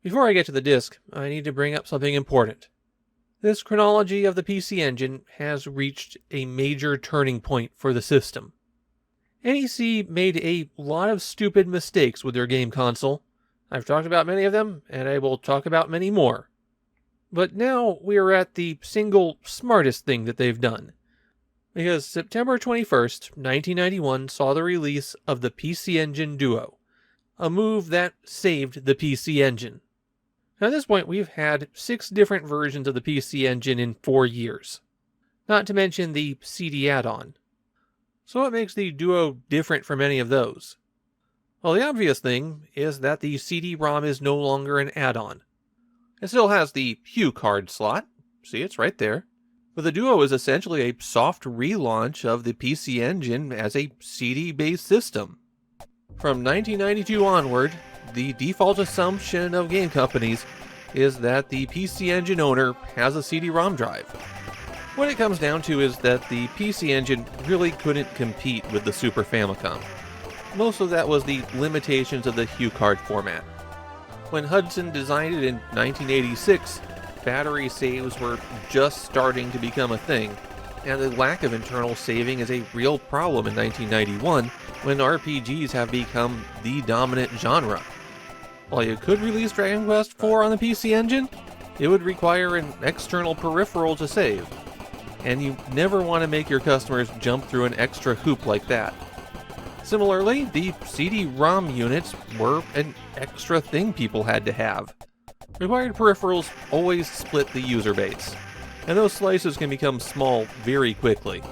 Before I get to the disc, I need to bring up something important. This chronology of the PC Engine has reached a major turning point for the system. NEC made a lot of stupid mistakes with their game console. I've talked about many of them, and I will talk about many more. But now we are at the single smartest thing that they've done. Because September 21st, 1991 saw the release of the PC Engine Duo, a move that saved the PC Engine. Now, at this point, we've had 6 different versions of the PC Engine in 4 years, not to mention the CD add-on. So what makes the Duo different from any of those? Well, the obvious thing is that the CD-ROM is no longer an add-on. It still has the Hue card slot. See, it's right there. But the Duo is essentially a soft relaunch of the PC Engine as a CD-based system. From 1992 onward, the default assumption of game companies is that the PC Engine owner has a CD-ROM drive. What it comes down to is that the PC Engine really couldn't compete with the Super Famicom. Most of that was the limitations of the Hue card format. When Hudson designed it in 1986, battery saves were just starting to become a thing, and the lack of internal saving is a real problem in 1991 when RPGs have become the dominant genre. While you could release Dragon Quest IV on the PC Engine, it would require an external peripheral to save, and you never want to make your customers jump through an extra hoop like that. Similarly, the CD-ROM units were an extra thing people had to have. Required peripherals always split the user base, and those slices can become small very quickly.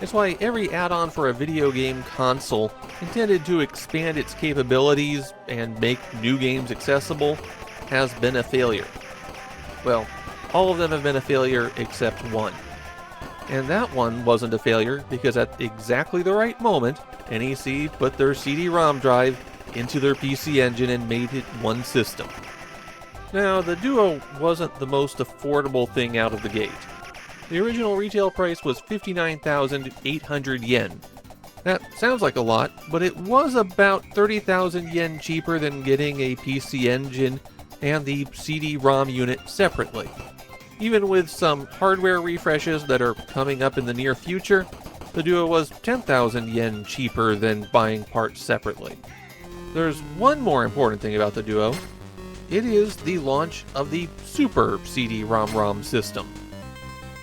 It's why every add-on for a video game console intended to expand its capabilities and make new games accessible has been a failure. Well, all of them have been a failure except one. And that one wasn't a failure because at exactly the right moment, NEC put their CD-ROM drive into their PC Engine and made it one system. Now, the Duo wasn't the most affordable thing out of the gate. The original retail price was 59,800 yen. That sounds like a lot, but it was about 30,000 yen cheaper than getting a PC Engine and the CD-ROM unit separately. Even with some hardware refreshes that are coming up in the near future, the Duo was 10,000 yen cheaper than buying parts separately. There's one more important thing about the Duo. It is the launch of the Super CD-ROM system.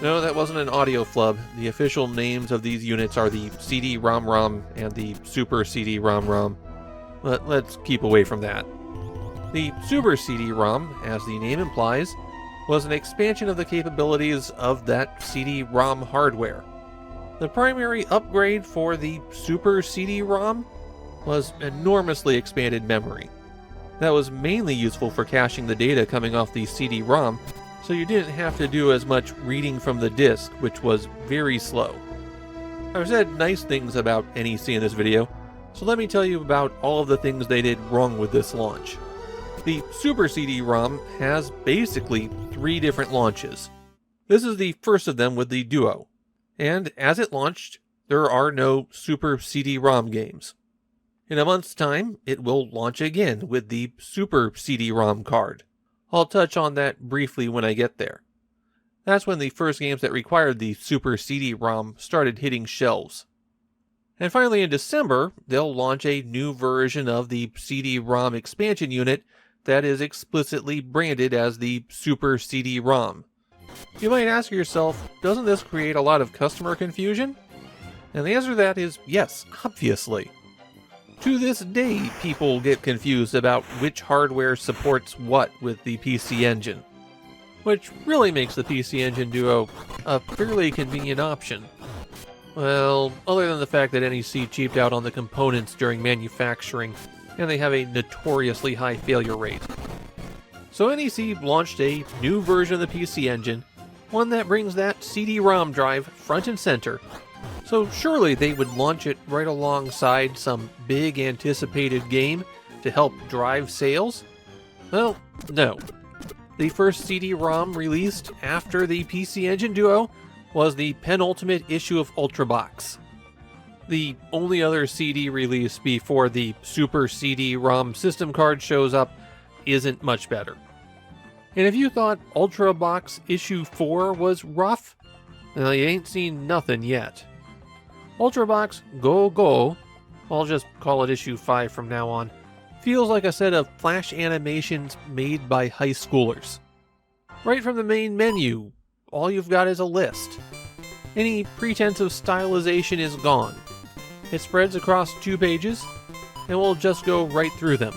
No, that wasn't an audio flub. The official names of these units are the CD-ROM and the Super CD-ROM. But let's keep away from that. The Super CD-ROM, as the name implies, was an expansion of the capabilities of that CD-ROM hardware. The primary upgrade for the Super CD-ROM was enormously expanded memory. That was mainly useful for caching the data coming off the CD-ROM, so you didn't have to do as much reading from the disk, which was very slow. I've said nice things about NEC in this video, so let me tell you about all of the things they did wrong with this launch. The Super CD-ROM has basically 3 different launches. This is the first of them with the Duo, and as it launched, there are no Super CD-ROM games. In a month's time, it will launch again with the Super CD-ROM card. I'll touch on that briefly when I get there. That's when the first games that required the Super CD-ROM started hitting shelves. And finally in December, they'll launch a new version of the CD-ROM expansion unit that is explicitly branded as the Super CD-ROM. You might ask yourself, doesn't this create a lot of customer confusion? And the answer to that is yes, obviously. To this day, people get confused about which hardware supports what with the PC Engine, which really makes the PC Engine Duo a fairly convenient option. Well, other than the fact that NEC cheaped out on the components during manufacturing, and they have a notoriously high failure rate. So NEC launched a new version of the PC Engine, one that brings that CD-ROM drive front and center. So surely they would launch it right alongside some big anticipated game to help drive sales? Well, no. The first CD-ROM released after the PC Engine Duo was the penultimate issue of Ultrabox. The only other CD release before the Super CD-ROM system card shows up isn't much better. And if you thought Ultrabox issue 4 was rough, well, you ain't seen nothing yet. Ultrabox Go Go, I'll just call it issue 5 from now on, feels like a set of flash animations made by high schoolers. Right from the main menu, all you've got is a list. Any pretense of stylization is gone. It spreads across 2 pages, and we'll just go right through them.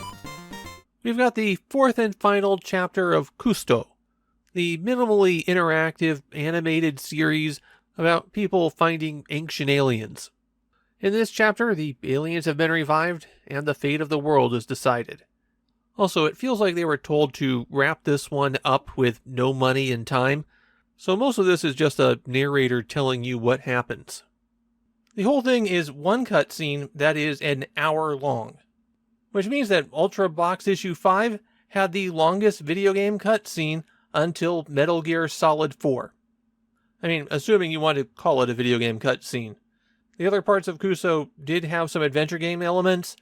We've got the 4th and final chapter of Kusto, the minimally interactive animated series about people finding ancient aliens. In this chapter, the aliens have been revived, and the fate of the world is decided. Also, it feels like they were told to wrap this one up with no money and time, so most of this is just a narrator telling you what happens. The whole thing is one cutscene that is an hour long, which means that Ultrabox issue 5 had the longest video game cutscene until Metal Gear Solid 4. I mean, assuming you want to call it a video game cutscene. The other parts of Kuso did have some adventure game elements.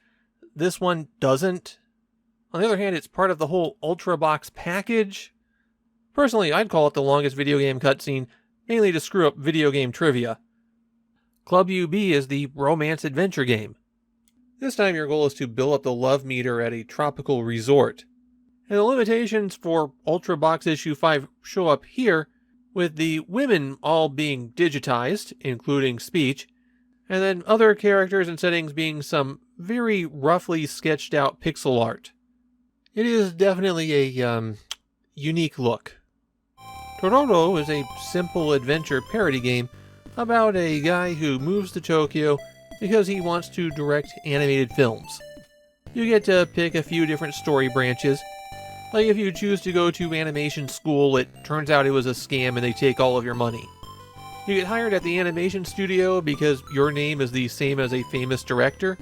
This one doesn't. On the other hand, it's part of the whole Ultrabox package. Personally, I'd call it the longest video game cutscene, mainly to screw up video game trivia. Club UB is the romance adventure game. This time your goal is to build up the love meter at a tropical resort. And the limitations for Ultrabox issue 5 show up here, with the women all being digitized, including speech, and then other characters and settings being some very roughly sketched out pixel art. It is definitely a unique look. Tororo is a simple adventure parody game about a guy who moves to Tokyo because he wants to direct animated films. You get to pick a few different story branches. Like if you choose to go to animation school, it turns out it was a scam and they take all of your money. You get hired at the animation studio because your name is the same as a famous director,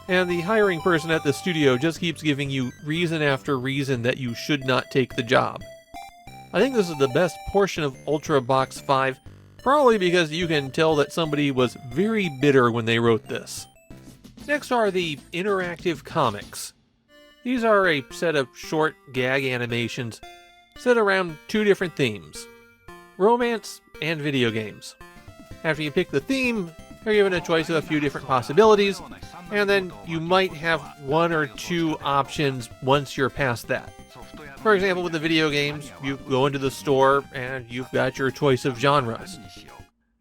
and the hiring person at the studio just keeps giving you reason after reason that you should not take the job. I think this is the best portion of Ultrabox 5, probably because you can tell that somebody was very bitter when they wrote this. Next are the interactive comics. These are a set of short gag animations set around 2 different themes: romance and video games. After you pick the theme, you're given a choice of a few different possibilities, and then you might have 1 or 2 options once you're past that. For example, with the video games, you go into the store and you've got your choice of genres.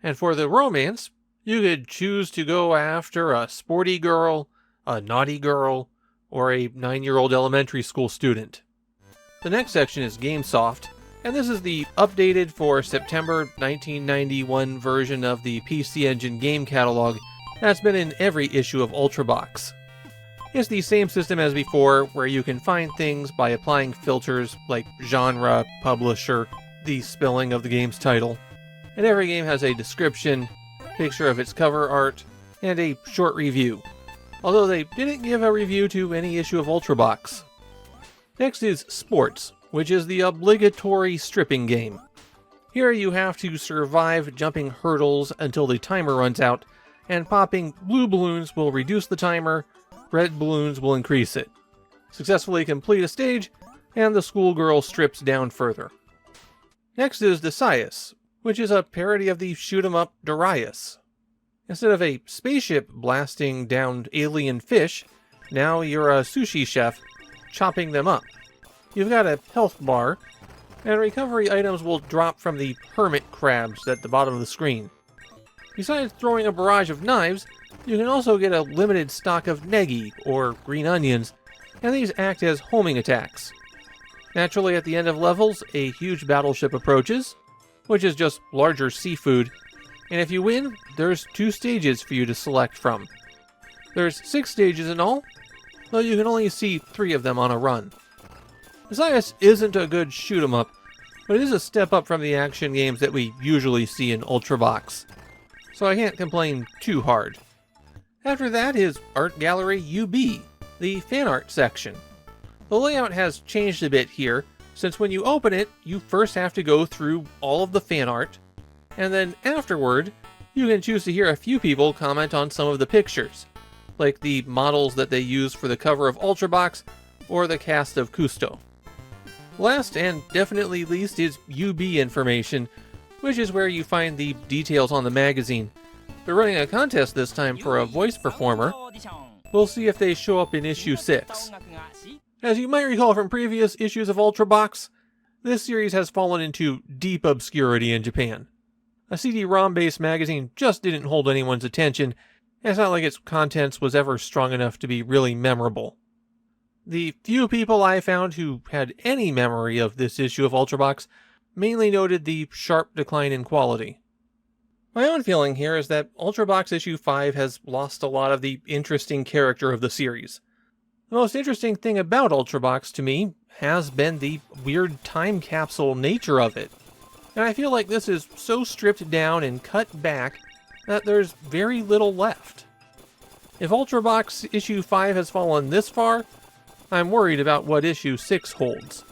And for the romance, you could choose to go after a sporty girl, a naughty girl, or a 9-year-old elementary school student. The next section is GameSoft, and this is the updated for September 1991 version of the PC Engine game catalog that's been in every issue of Ultrabox. It's the same system as before, where you can find things by applying filters like genre, publisher, the spelling of the game's title. And every game has a description, picture of its cover art, and a short review. Although they didn't give a review to any issue of Ultrabox. Next is Sports, which is the obligatory stripping game. Here you have to survive jumping hurdles until the timer runs out, and popping blue balloons will reduce the timer, red balloons will increase it. Successfully complete a stage, and the schoolgirl strips down further. Next is Desius, which is a parody of the shoot-'em-up Darius. Instead of a spaceship blasting down alien fish, now you're a sushi chef chopping them up. You've got a health bar, and recovery items will drop from the hermit crabs at the bottom of the screen. Besides throwing a barrage of knives, you can also get a limited stock of negi, or green onions, and these act as homing attacks. Naturally, at the end of levels, a huge battleship approaches, which is just larger seafood, and if you win, there's 2 stages for you to select from. There's 6 stages in all, though you can only see 3 of them on a run. Desius isn't a good shoot-'em-up, but it is a step up from the action games that we usually see in Ultrabox, so I can't complain too hard. After that is Art Gallery UB, the fan art section. The layout has changed a bit here, since when you open it, you first have to go through all of the fan art, and then afterward, you can choose to hear a few people comment on some of the pictures, like the models that they used for the cover of Ultrabox or the cast of Cousteau. Last and definitely least is UB information, which is where you find the details on the magazine. They're running a contest this time for a voice performer. We'll see if they show up in issue 6. As you might recall from previous issues of Ultrabox, this series has fallen into deep obscurity in Japan. A CD-ROM-based magazine just didn't hold anyone's attention, and it's not like its contents was ever strong enough to be really memorable. The few people I found who had any memory of this issue of Ultrabox mainly noted the sharp decline in quality. My own feeling here is that Ultrabox issue 5 has lost a lot of the interesting character of the series. The most interesting thing about Ultrabox to me has been the weird time capsule nature of it. And I feel like this is so stripped down and cut back that there's very little left. If Ultrabox issue 5 has fallen this far, I'm worried about what issue 6 holds.